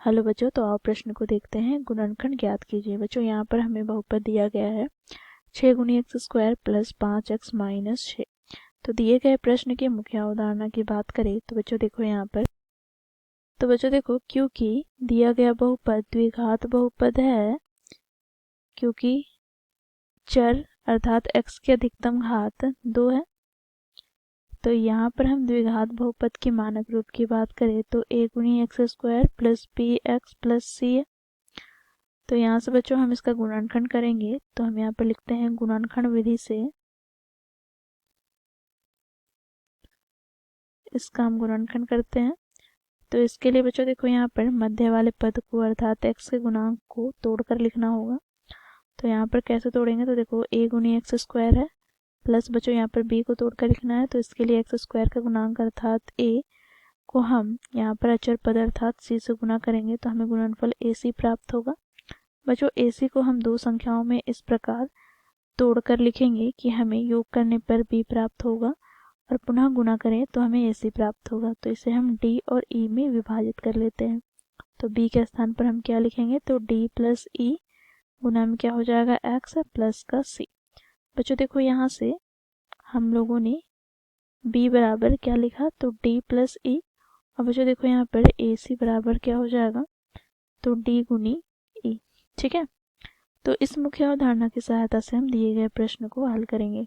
Hello बच्चों, तो आओ प्रश्न को देखते हैं। गुणनखंड ज्ञात कीजिए। बच्चों यहाँ पर हमें बहुपद दिया गया है 6 गुनी x square plus 5x minus 6। तो दिए गए प्रश्न की मुख्य अवधारणा की बात करें तो बच्चों देखो यहाँ पर, तो बच्चों देखो क्योंकि दिया गया बहुपद द्विघात बहुपद है, क्योंकि चर अर्थात x की अधिकतम घात 2 है, तो यहाँ पर हम द्विघात बहुपद की मानक रूप की बात करें तो a गुनी x square plus b x plus c है। तो यहाँ से बच्चों हम इसका गुणनखंड करेंगे, तो हम यहाँ पर लिखते हैं गुणनखंड विधि से इसका हम गुणनखंड करते हैं। तो इसके लिए बच्चों देखो यहाँ पर मध्य वाले पद को अर्थात x के गुणांक को तोड़कर लिखना होगा। तो यहाँ पर कैसे तोड़ेंगे, तो देखो a गुनी एक्स स्क्वायर है प्लस बच्चों यहाँ पर b को तोड़कर लिखना है, तो इसके लिए एक्स स्क्वायर का गुणांक अर्थात a को हम यहाँ पर अचर पद अर्थात c से गुना करेंगे तो हमें गुणनफल ac प्राप्त होगा। बच्चों ac को हम दो संख्याओं में इस प्रकार तोड़कर लिखेंगे कि हमें योग करने पर b प्राप्त होगा और पुनः गुणा करें तो हमें ac प्राप्त होगा। तो इसे हम d और e में विभाजित कर लेते हैं। तो b के स्थान पर हम क्या लिखेंगे, तो d प्लस e गुना में क्या हो जाएगा x प्लस का c। बच्चों देखो यहाँ से हम लोगों ने b बराबर क्या लिखा, तो d प्लस e, और बच्चों देखो यहाँ पर ac बराबर क्या हो जाएगा, तो d गुनी e। ठीक है, तो इस मुख्य अवधारणा की सहायता से हम दिए गए प्रश्न को हल करेंगे।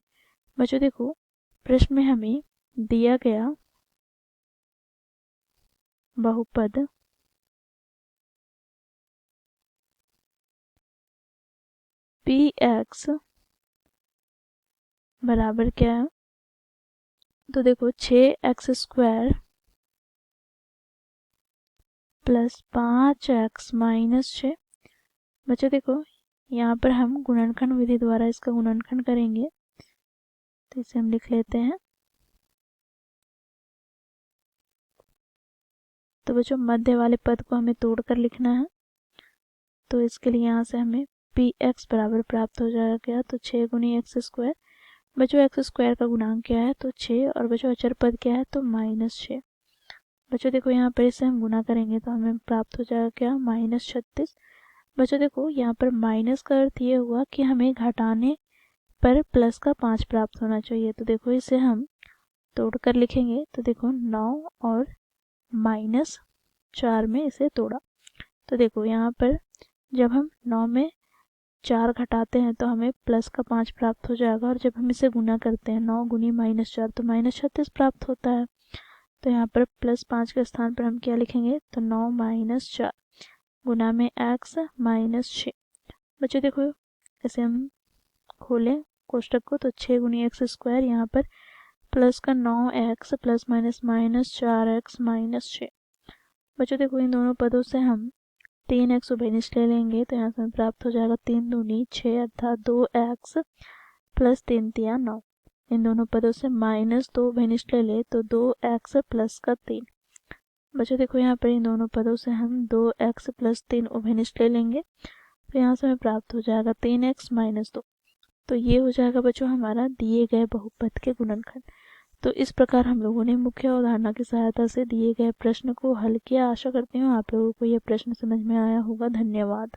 बच्चों देखो प्रश्न में हमें दिया गया बहुपद px बराबर क्या है, तो देखो 6x square plus 5x minus 6। बच्चों देखो यहाँ पर हम गुणनखंड विधि द्वारा इसका गुणनखंड करेंगे, तो इसे हम लिख लेते हैं। तो बच्चों मध्य वाले पद को हमें तोड़कर लिखना है, तो इसके लिए यहाँ से हमें px बराबर प्राप्त हो जाएगा, तो 6 गुनी एक्स स्क्वायर। बच्चों एक्स स्क्वायर का गुणांक क्या है, तो 6, और बच्चों अचर पद क्या है, तो माइनस 6। बच्चों देखो यहाँ पर इसे हम गुना करेंगे तो हमें प्राप्त हो जाएगा क्या, -36। बच्चों देखो यहाँ पर माइनस का अर्थ ये हुआ कि हमें घटाने पर प्लस का 5 प्राप्त होना चाहिए। तो देखो इसे हम तोड़कर लिखेंगे, तो देखो 9 और -4 में इसे तोड़ा, तो देखो यहाँ पर जब हम 9 में 4 घटाते हैं तो हमें प्लस का 5 प्राप्त हो जाएगा, और जब हम इसे गुना करते हैं 9 गुनी -4 तो -36 प्राप्त होता है। तो यहाँ पर +5 के स्थान पर हम क्या लिखेंगे, तो 9 - 4 गुना में x -6। बच्चों देखो इसे हम खोलें कोष्टक को, तो 6 गुनी एक्स स्क्वायर, यहाँ पर प्लस का 9x प्लस माइनस -4x -6। बच्चों देखो इन दोनों पदों से हम 3x उभयनिष्ठ ले लेंगे, तो यहाँ से हमें प्राप्त हो जाएगा 3 दूनी 6 अर्थात 2x प्लस 3 तिया 9। इन दोनों पदों से -2 उभयनिष्ठ ले ले तो 2x प्लस का 3। बच्चों देखो यहाँ पर इन दोनों पदों से हम 2x प्लस 3 उभयनिष्ठ ले लेंगे, तो यहाँ से हमें प्राप्त हो जाएगा 3x - 2। तो ये हो जाएगा बच्चों हमारा दिए गए बहुपद के गुणनखंड। तो इस प्रकार हम लोगों ने मुख्य अवधारणा की सहायता से दिए गए प्रश्न को हल किया। आशा करती हूँ आप लोगों को यह प्रश्न समझ में आया होगा। धन्यवाद।